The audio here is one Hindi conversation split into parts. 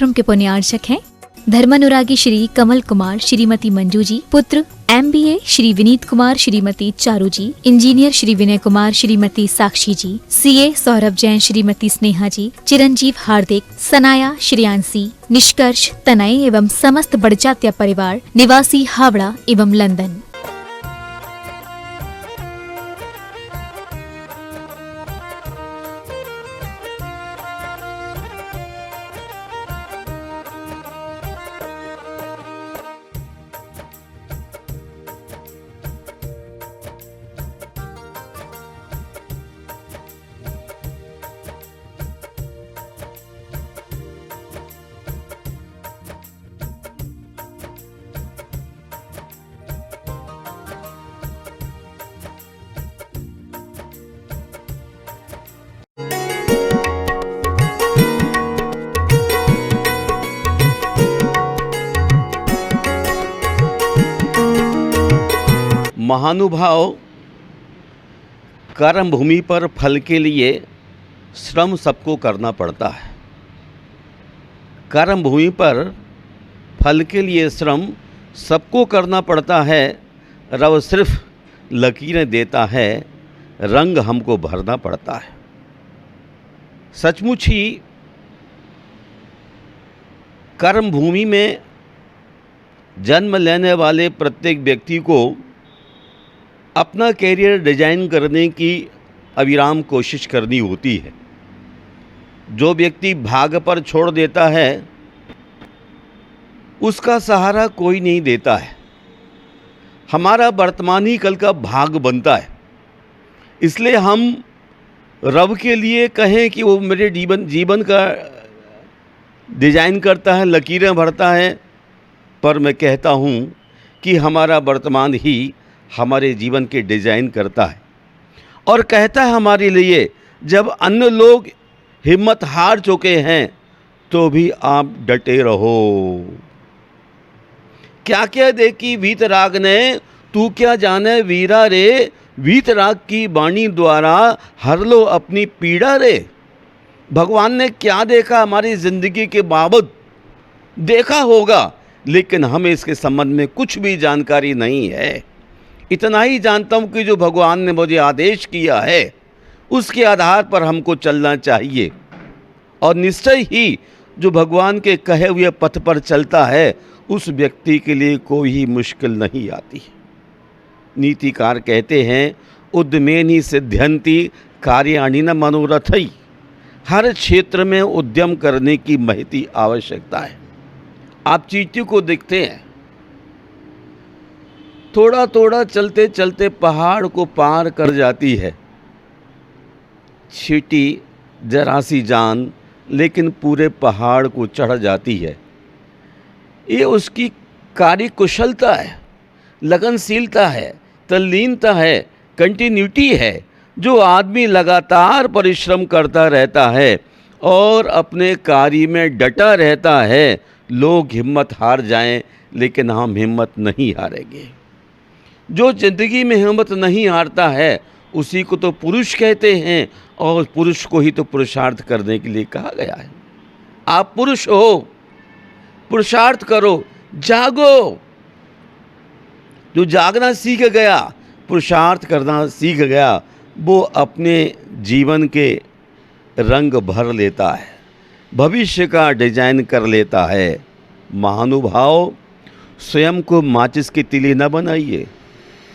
कार्यक्रम के पुण्यार्चक हैं धर्मानुरागी श्री कमल कुमार, श्रीमती मंजू जी, पुत्र MBA श्री विनीत कुमार, श्रीमती चारू जी, इंजीनियर श्री विनय कुमार, श्रीमती साक्षी जी, CA सौरभ जैन, श्रीमती स्नेहा जी, चिरंजीव हार्दिक, सनाया, श्रेयांसी, निष्कर्ष, तनय एवं समस्त बड़जात्या परिवार निवासी हावड़ा एवं लंदन। महानुभाव, कर्म भूमि पर फल के लिए श्रम सबको करना पड़ता है। कर्म भूमि पर फल के लिए श्रम सबको करना पड़ता है। रब सिर्फ लकीरें देता है, रंग हमको भरना पड़ता है। सचमुच ही कर्म भूमि में जन्म लेने वाले प्रत्येक व्यक्ति को अपना कैरियर डिजाइन करने की अविराम कोशिश करनी होती है। जो व्यक्ति भाग्य पर छोड़ देता है उसका सहारा कोई नहीं देता है। हमारा वर्तमान ही कल का भाग्य बनता है। इसलिए हम रब के लिए कहें कि वो मेरे जीवन का डिजाइन करता है, लकीरें भरता है, पर मैं कहता हूँ कि हमारा वर्तमान ही हमारे जीवन के डिजाइन करता है और कहता है हमारे लिए, जब अन्य लोग हिम्मत हार चुके हैं तो भी आप डटे रहो। क्या क्या देखी वीतराग ने, तू क्या जाने वीरा रे, वीतराग की वाणी द्वारा हर लो अपनी पीड़ा रे। भगवान ने क्या देखा हमारी जिंदगी के बाबत, देखा होगा, लेकिन हमें इसके संबंध में कुछ भी जानकारी नहीं है। इतना ही जानता हूँ कि जो भगवान ने मुझे आदेश किया है उसके आधार पर हमको चलना चाहिए और निश्चय ही जो भगवान के कहे हुए पथ पर चलता है उस व्यक्ति के लिए कोई मुश्किल नहीं आती। नीतिकार कहते हैं, उद्यमेनि सिद्ध्यन्ति कार्याणि न मनोरथै। हर क्षेत्र में उद्यम करने की महती आवश्यकता है। आप चींटी को देखते हैं, थोड़ा थोड़ा चलते चलते पहाड़ को पार कर जाती है। चींटी जरा सी जान, लेकिन पूरे पहाड़ को चढ़ जाती है। ये उसकी कार्य कुशलता है, लगनशीलता है, तल्लीनता है, कंटिन्यूटी है। जो आदमी लगातार परिश्रम करता रहता है और अपने कार्य में डटा रहता है, लोग हिम्मत हार जाएं, लेकिन हम हिम्मत नहीं हारेंगे। जो जिंदगी में हिम्मत नहीं हारता है उसी को तो पुरुष कहते हैं और पुरुष को ही तो पुरुषार्थ करने के लिए कहा गया है। आप पुरुष हो, पुरुषार्थ करो, जागो। जो जागना सीख गया, पुरुषार्थ करना सीख गया, वो अपने जीवन के रंग भर लेता है, भविष्य का डिजाइन कर लेता है। महानुभाव, स्वयं को माचिस की तिली न बनाइए,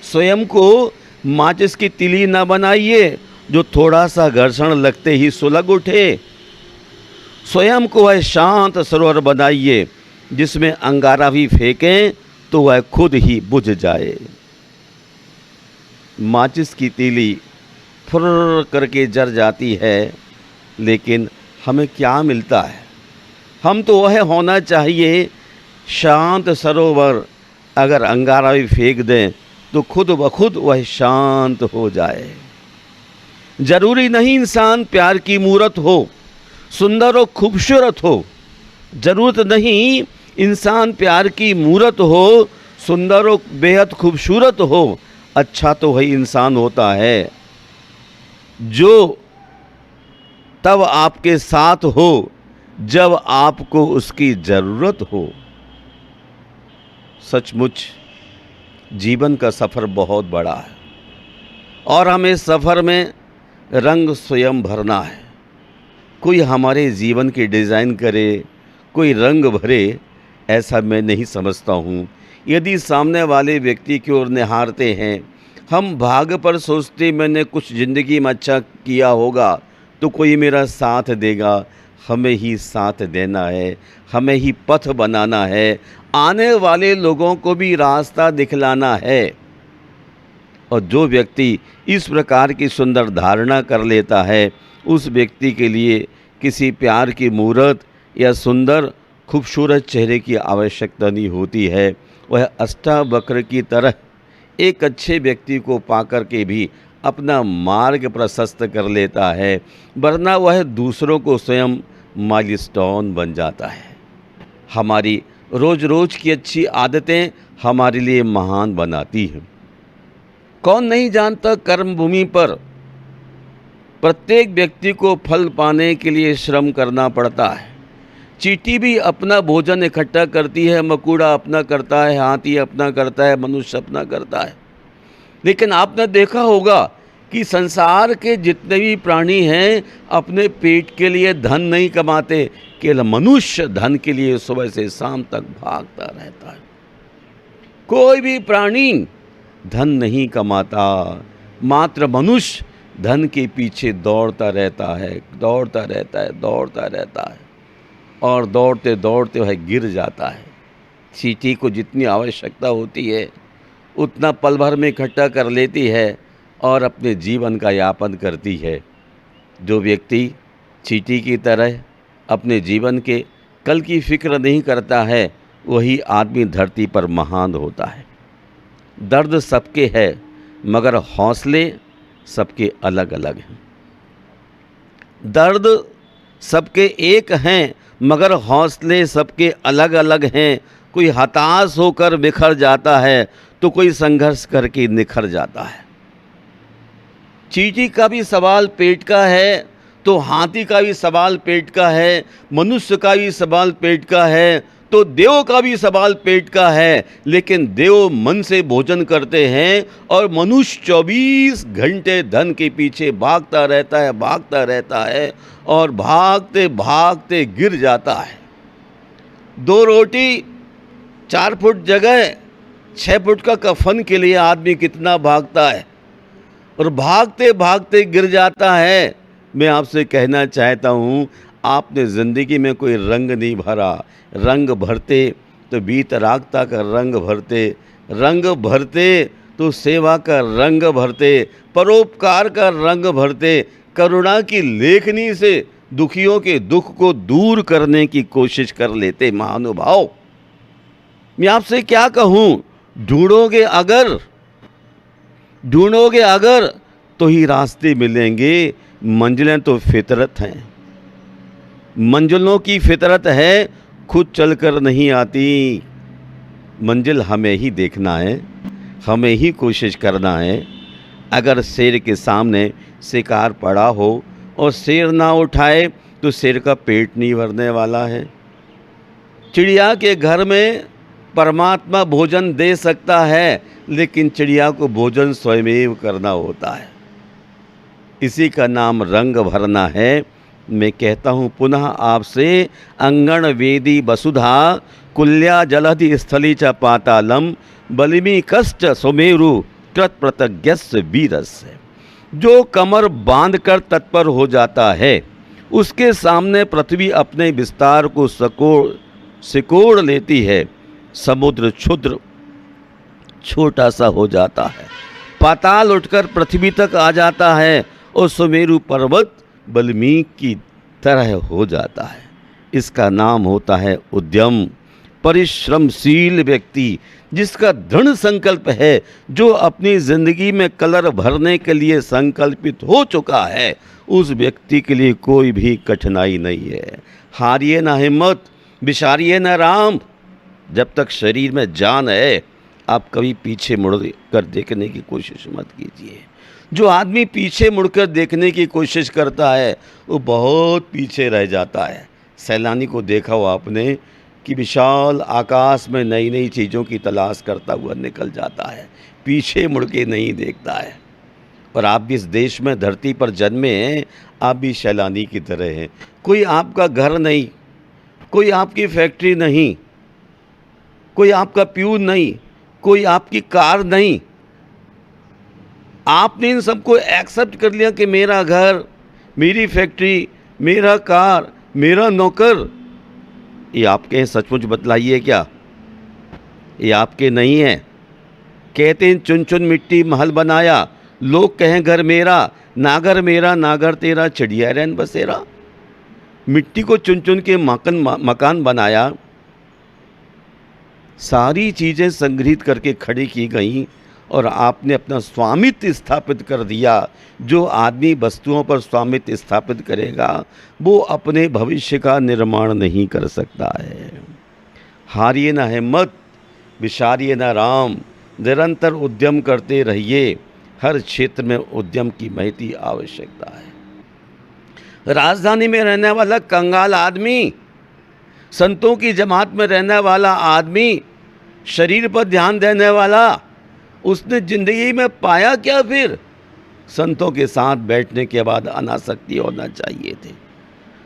स्वयं को माचिस की तिली न बनाइए जो थोड़ा सा घर्षण लगते ही सुलग उठे। स्वयं को वह शांत सरोवर बनाइए जिसमें अंगारा भी फेंकें तो वह खुद ही बुझ जाए। माचिस की तीली फुर्र करके जर जाती है, लेकिन हमें क्या मिलता है? हम तो वह होना चाहिए शांत सरोवर। अगर अंगारा भी फेंक दें तो खुद ब खुद वह शांत हो जाए। जरूरी नहीं इंसान प्यार की मूरत हो, सुंदर और खूबसूरत हो। जरूरत नहीं इंसान प्यार की मूरत हो, सुंदर और बेहद खूबसूरत हो। अच्छा तो वही इंसान होता है जो तब आपके साथ हो जब आपको उसकी ज़रूरत हो। सचमुच जीवन का सफ़र बहुत बड़ा है और हमें सफ़र में रंग स्वयं भरना है। कोई हमारे जीवन की डिज़ाइन करे, कोई रंग भरे, ऐसा मैं नहीं समझता हूँ। यदि सामने वाले व्यक्ति की ओर निहारते हैं, हम भाग पर सोचते मैंने कुछ ज़िंदगी में अच्छा किया होगा तो कोई मेरा साथ देगा। हमें ही साथ देना है, हमें ही पथ बनाना है, आने वाले लोगों को भी रास्ता दिखलाना है। और जो व्यक्ति इस प्रकार की सुंदर धारणा कर लेता है, उस व्यक्ति के लिए किसी प्यार की मूरत या सुंदर खूबसूरत चेहरे की आवश्यकता नहीं होती है। वह अष्टावक्र की तरह एक अच्छे व्यक्ति को पाकर के भी अपना मार्ग प्रशस्त कर लेता है, वरना वह दूसरों को स्वयं माइलस्टोन बन जाता है। हमारी रोज़ रोज़ की अच्छी आदतें हमारे लिए महान बनाती हैं। कौन नहीं जानता कर्म भूमि पर प्रत्येक व्यक्ति को फल पाने के लिए श्रम करना पड़ता है। चींटी भी अपना भोजन इकट्ठा करती है, मकोड़ा अपना करता है, हाथी अपना करता है, मनुष्य अपना करता है। लेकिन आपने देखा होगा कि संसार के जितने भी प्राणी हैं अपने पेट के लिए धन नहीं कमाते, केवल मनुष्य धन के लिए सुबह से शाम तक भागता रहता है। कोई भी प्राणी धन नहीं कमाता, मात्र मनुष्य धन के पीछे दौड़ता रहता है, दौड़ता रहता है, दौड़ता रहता है और दौड़ते दौड़ते वह गिर जाता है। चींटी को जितनी आवश्यकता होती है उतना पल भर में इकट्ठा कर लेती है और अपने जीवन का यापन करती है। जो व्यक्ति चींटी की तरह अपने जीवन के कल की फिक्र नहीं करता है, वही आदमी धरती पर महान होता है। दर्द सबके है मगर हौसले सबके अलग अलग हैं। दर्द सबके एक हैं मगर हौसले सबके अलग अलग हैं। कोई हताश होकर बिखर जाता है तो कोई संघर्ष करके निखर जाता है। चींटी का भी सवाल पेट का है तो हाथी का भी सवाल पेट का है, मनुष्य का भी सवाल पेट का है तो देव का भी सवाल पेट का है। लेकिन देव मन से भोजन करते हैं और मनुष्य 24 घंटे धन के पीछे भागता रहता है और भागते भागते गिर जाता है। 2 रोटी 4 फुट जगह 6 फुट का कफन के लिए आदमी कितना भागता है और भागते भागते गिर जाता है। मैं आपसे कहना चाहता हूँ, आपने ज़िंदगी में कोई रंग नहीं भरा। रंग भरते तो वीतरागता का रंग भरते, रंग भरते तो सेवा का रंग भरते, परोपकार का रंग भरते, करुणा की लेखनी से दुखियों के दुख को दूर करने की कोशिश कर लेते। महानुभाव, मैं आपसे क्या कहूँ, ढूंढोगे अगर तो ही रास्ते मिलेंगे। मंजिलें तो फितरत हैं, मंजिलों की फितरत है, खुद चलकर नहीं आती। मंजिल हमें ही देखना है, हमें ही कोशिश करना है। अगर शेर के सामने शिकार पड़ा हो और शेर ना उठाए तो शेर का पेट नहीं भरने वाला है। चिड़िया के घर में परमात्मा भोजन दे सकता है, लेकिन चिड़िया को भोजन स्वयं करना होता है। इसी का नाम रंग भरना है। मैं कहता हूँ पुनः आपसे, अंगण वेदी वसुधा कुल्या जलधि स्थली च पातालम बलिमी कष्ट सुमेरु कृत प्रतज्ञस्य वीरस्य। जो कमर बांधकर तत्पर हो जाता है, उसके सामने पृथ्वी अपने विस्तार को सिकोड़ लेती है। समुद्र क्षुद्र छोटा सा हो जाता है, पाताल उठकर पृथ्वी तक आ जाता है और सुमेरु पर्वत बल्मीक की तरह हो जाता है। इसका नाम होता है उद्यम। परिश्रमशील व्यक्ति, जिसका दृढ़ संकल्प है, जो अपनी ज़िंदगी में कलर भरने के लिए संकल्पित हो चुका है, उस व्यक्ति के लिए कोई भी कठिनाई नहीं है। हारिए ना हिम्मत, विसारिए ना राम। जब तक शरीर में जान है, आप कभी पीछे मुड़ कर देखने की कोशिश मत कीजिए। जो आदमी पीछे मुड़कर देखने की कोशिश करता है वो बहुत पीछे रह जाता है। सैलानी को देखा हो आपने कि विशाल आकाश में नई नई चीज़ों की तलाश करता हुआ निकल जाता है, पीछे मुड़ के नहीं देखता है। और आप भी इस देश में धरती पर जन्मे हैं, आप भी सैलानी की तरह हैं। कोई आपका घर नहीं, कोई आपकी फैक्ट्री नहीं, कोई आपका प्यून नहीं, कोई आपकी कार नहीं। आपने इन सबको एक्सेप्ट कर लिया कि मेरा घर, मेरी फैक्ट्री, मेरा कार, मेरा नौकर। ये आपके हैं? सचमुच बतलाइए क्या ये आपके नहीं हैं? कहते हैं चुन चुन मिट्टी महल बनाया, लोग कहें घर मेरा, नागर मेरा नागर तेरा, चिड़िया रैन बसेरा। मिट्टी को चुन चुन के मकान बनाया, सारी चीज़ें संग्रहित करके खड़ी की गई और आपने अपना स्वामित्व स्थापित कर दिया। जो आदमी वस्तुओं पर स्वामित्व स्थापित करेगा वो अपने भविष्य का निर्माण नहीं कर सकता है। हारिए ना हिम्मत, विसारिए ना राम, निरंतर उद्यम करते रहिए। हर क्षेत्र में उद्यम की महती आवश्यकता है। राजधानी में रहने वाला कंगाल आदमी, संतों की जमात में रहने वाला आदमी, शरीर पर ध्यान देने वाला, उसने जिंदगी में पाया क्या फिर? संतों के साथ बैठने के बाद अनासक्ति होना चाहिए थे,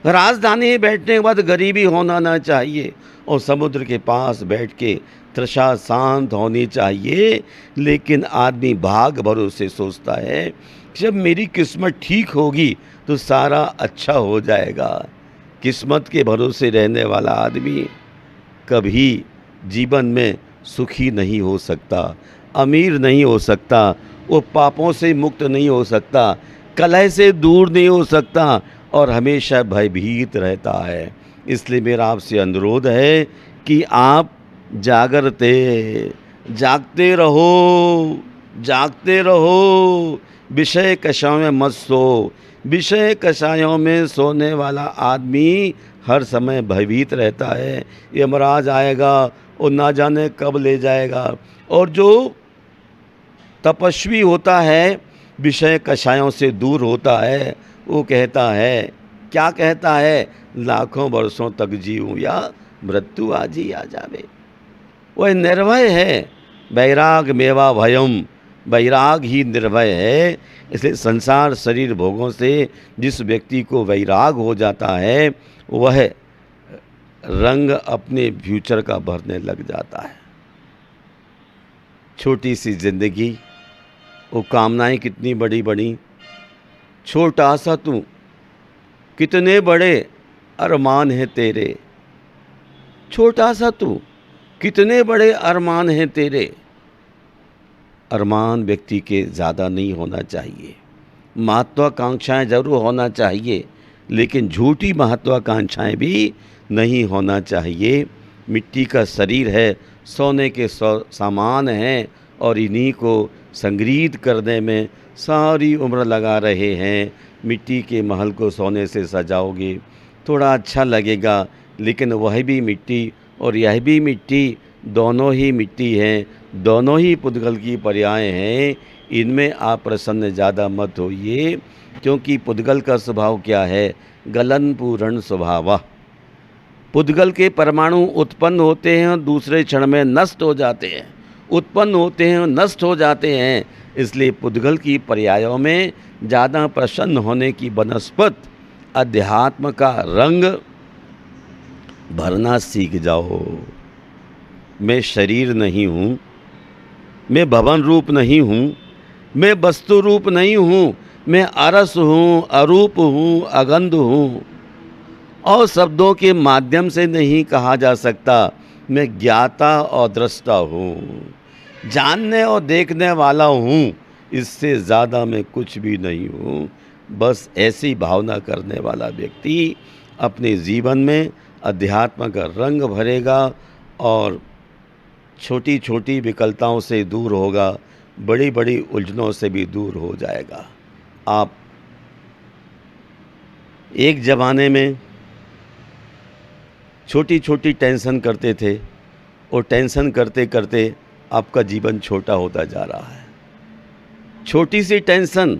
राजधानी में बैठने के बाद गरीबी होना ना चाहिए, और समुद्र के पास बैठ के तृषा शांत होनी चाहिए। लेकिन आदमी भाग भरोसे सोचता है कि जब मेरी किस्मत ठीक होगी तो सारा अच्छा हो जाएगा। किस्मत के भरोसे रहने वाला आदमी कभी जीवन में सुखी नहीं हो सकता, अमीर नहीं हो सकता, वो पापों से मुक्त नहीं हो सकता, कलह से दूर नहीं हो सकता और हमेशा भयभीत रहता है। इसलिए मेरा आपसे अनुरोध है कि आप जागते रहो, जागते रहो, विषय कषायों में मत सो। विषय कषायों में सोने वाला आदमी हर समय भयभीत रहता है, यमराज आएगा और ना जाने कब ले जाएगा। और जो तपस्वी होता है, विषय कषायों से दूर होता है, वो कहता है, क्या कहता है? लाखों वर्षों तक जीऊँ या मृत्यु आज ही आ जावे। वह निर्भय है, वैराग मेवा भयम, वैराग ही निर्भय है। इसलिए संसार शरीर भोगों से जिस व्यक्ति को वैराग हो जाता है वह रंग अपने फ्यूचर का भरने लग जाता है। छोटी सी जिंदगी, वो कामनाएं कितनी बड़ी बड़ी, छोटा सा तू, कितने बड़े अरमान हैं तेरे। छोटा सा तू, कितने बड़े अरमान हैं तेरे। अरमान व्यक्ति के ज़्यादा नहीं होना चाहिए, महत्वाकांक्षाएं ज़रूर होना चाहिए, लेकिन झूठी महत्वाकांक्षाएं भी नहीं होना चाहिए। मिट्टी का शरीर है, सोने के सामान हैं और इन्हीं को संग्रहित करने में सारी उम्र लगा रहे हैं। मिट्टी के महल को सोने से सजाओगे थोड़ा अच्छा लगेगा, लेकिन वह भी मिट्टी और यह भी मिट्टी, दोनों ही मिट्टी हैं, दोनों ही पुद्गल की पर्याय हैं। इनमें आप प्रसन्न ज़्यादा मत होइए, क्योंकि पुद्गल का स्वभाव क्या है? गलन पूर्ण स्वभाव। पुद्गल के परमाणु उत्पन्न होते हैं और दूसरे क्षण में नष्ट हो जाते हैं, उत्पन्न होते हैं और नष्ट हो जाते हैं। इसलिए पुद्गल की पर्यायों में ज़्यादा प्रसन्न होने की बनस्पत अध्यात्म का रंग भरना सीख जाओ। मैं शरीर नहीं हूँ, मैं भवन रूप नहीं हूँ, मैं वस्तु रूप नहीं हूँ, मैं अरस हूँ, अरूप हूँ, अगंध हूँ। और शब्दों के माध्यम से नहीं कहा जा सकता मैं ज्ञाता और दृष्टा हूँ, जानने और देखने वाला हूँ, इससे ज़्यादा मैं कुछ भी नहीं हूँ। बस ऐसी भावना करने वाला व्यक्ति अपने जीवन में अध्यात्म का रंग भरेगा और छोटी छोटी विकलताओं से दूर होगा, बड़ी बड़ी उलझनों से भी दूर हो जाएगा। आप एक ज़माने में छोटी छोटी टेंशन करते थे और टेंशन करते करते आपका जीवन छोटा होता जा रहा है। छोटी सी टेंशन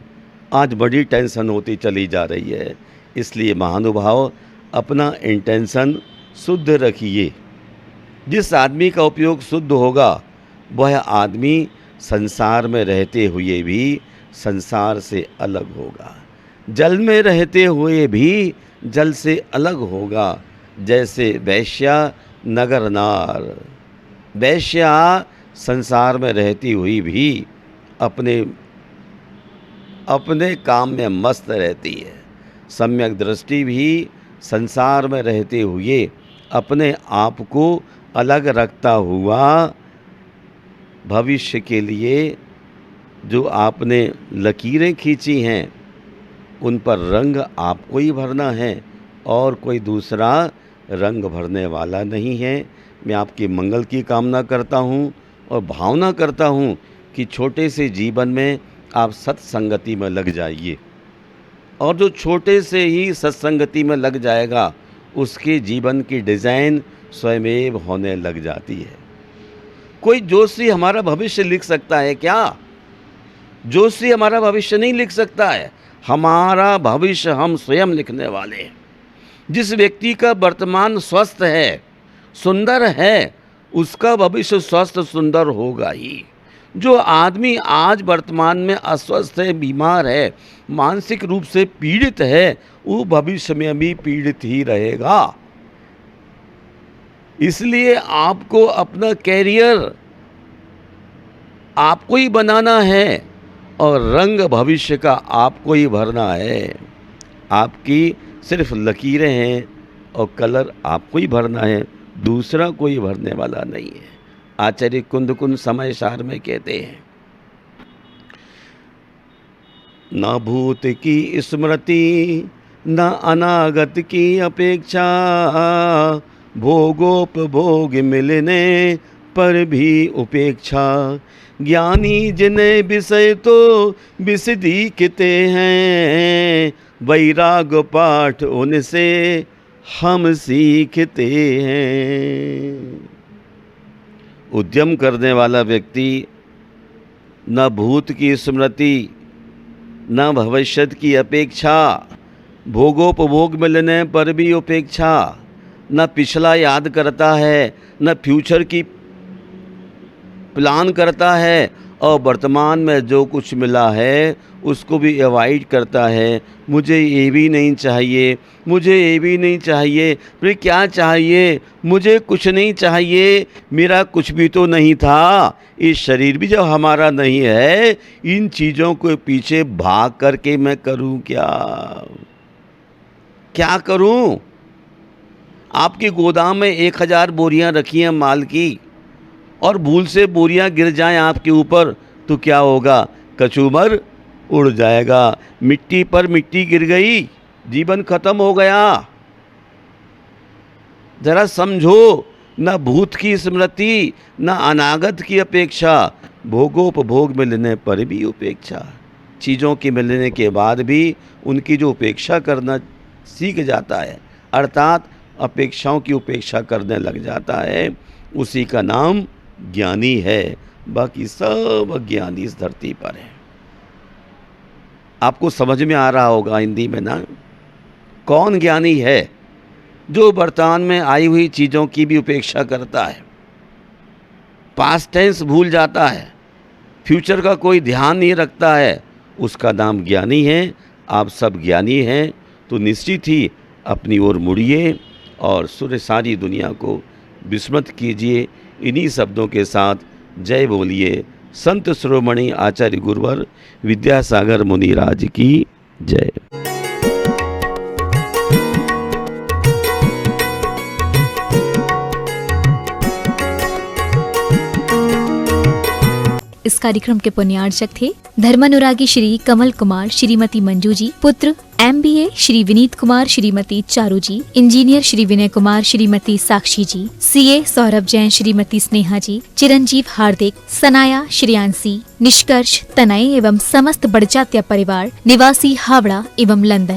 आज बड़ी टेंशन होती चली जा रही है। इसलिए महानुभाव, अपना इंटेंशन शुद्ध रखिए। जिस आदमी का उपयोग शुद्ध होगा वह आदमी संसार में रहते हुए भी संसार से अलग होगा, जल में रहते हुए भी जल से अलग होगा। जैसे वैश्या नगर नार, वैश्या संसार में रहती हुई भी अपने काम में मस्त रहती है। सम्यक दृष्टि भी संसार में रहते हुए अपने आप को अलग रखता हुआ भविष्य के लिए जो आपने लकीरें खींची हैं उन पर रंग आपको ही भरना है और कोई दूसरा रंग भरने वाला नहीं है। मैं आपके मंगल की कामना करता हूँ और भावना करता हूँ कि छोटे से जीवन में आप सत्संगति में लग जाइए, और जो छोटे से ही सत्संगति में लग जाएगा उसके जीवन की डिज़ाइन स्वयमेव होने लग जाती है। कोई जोशी हमारा भविष्य लिख सकता है क्या? जोशी हमारा भविष्य नहीं लिख सकता है। हमारा भविष्य हम स्वयं लिखने वाले हैं। जिस व्यक्ति का वर्तमान स्वस्थ है, सुंदर है, उसका भविष्य स्वस्थ सुंदर होगा ही। जो आदमी आज वर्तमान में अस्वस्थ है, बीमार है, मानसिक रूप से पीड़ित है, वो भविष्य में भी पीड़ित ही रहेगा। इसलिए आपको अपना कैरियर आपको ही बनाना है और रंग भविष्य का आपको ही भरना है। आपकी सिर्फ लकीरें हैं और कलर आपको ही भरना है, दूसरा कोई भरने वाला नहीं है। आचार्य कुंद समय सार में कहते हैं, न भूत की स्मृति न अनागत की अपेक्षा, भोगोपभोग मिलने पर भी उपेक्षा। ज्ञानी जिन्हें विषय तो विशदीकते हैं, वैराग पाठ उनसे हम सीखते हैं। उद्यम करने वाला व्यक्ति न भूत की स्मृति न भविष्य की अपेक्षा, भोगोपभोग मिलने पर भी उपेक्षा, न पिछला याद करता है न फ्यूचर की प्लान करता है, और वर्तमान में जो कुछ मिला है उसको भी अवॉइड करता है। मुझे ये भी नहीं चाहिए, मुझे ये भी नहीं चाहिए, फिर क्या चाहिए? मुझे कुछ नहीं चाहिए, मेरा कुछ भी तो नहीं था। इस शरीर भी जब हमारा नहीं है, इन चीज़ों के पीछे भाग करके मैं करूं क्या? क्या करूं? आपके गोदाम में 1000 बोरियां रखी हैं माल की, और भूल से बोरियां गिर जाएं आपके ऊपर तो क्या होगा? कचूमर उड़ जाएगा। मिट्टी पर मिट्टी गिर गई, जीवन खत्म हो गया। जरा समझो, न भूत की स्मृति न अनागत की अपेक्षा, भोगोपभोग मिलने पर भी उपेक्षा। चीज़ों के मिलने के बाद भी उनकी जो उपेक्षा करना सीख जाता है, अर्थात अपेक्षाओं की उपेक्षा करने लग जाता है, उसी का नाम ज्ञानी है। बाकी सब अज्ञानी इस धरती पर है। आपको समझ में आ रहा होगा हिंदी में ना, कौन ज्ञानी है? जो वर्तमान में आई हुई चीज़ों की भी उपेक्षा करता है, पास्ट टेंस भूल जाता है, फ्यूचर का कोई ध्यान नहीं रखता है, उसका नाम ज्ञानी है। आप सब ज्ञानी हैं तो निश्चित ही अपनी ओर मुड़िए और सारी दुनिया को विस्मृत कीजिए। इन्हीं शब्दों के साथ जय बोलिए संत शिरोमणि आचार्य गुरुवर विद्यासागर मुनिराज की जय। इस कार्यक्रम के पुण्यार्चक थे धर्मानुरागी श्री कमल कुमार श्रीमती मंजू जी, पुत्र MBA श्री विनीत कुमार श्रीमती चारू जी, इंजीनियर श्री विनय कुमार श्रीमती साक्षी जी, CA सौरभ जैन श्रीमती स्नेहा जी, चिरंजीव हार्दिक, सनाया श्रेयांसी, निष्कर्ष तनय एवं समस्त बड़जात्या परिवार निवासी हावड़ा एवं लंदन।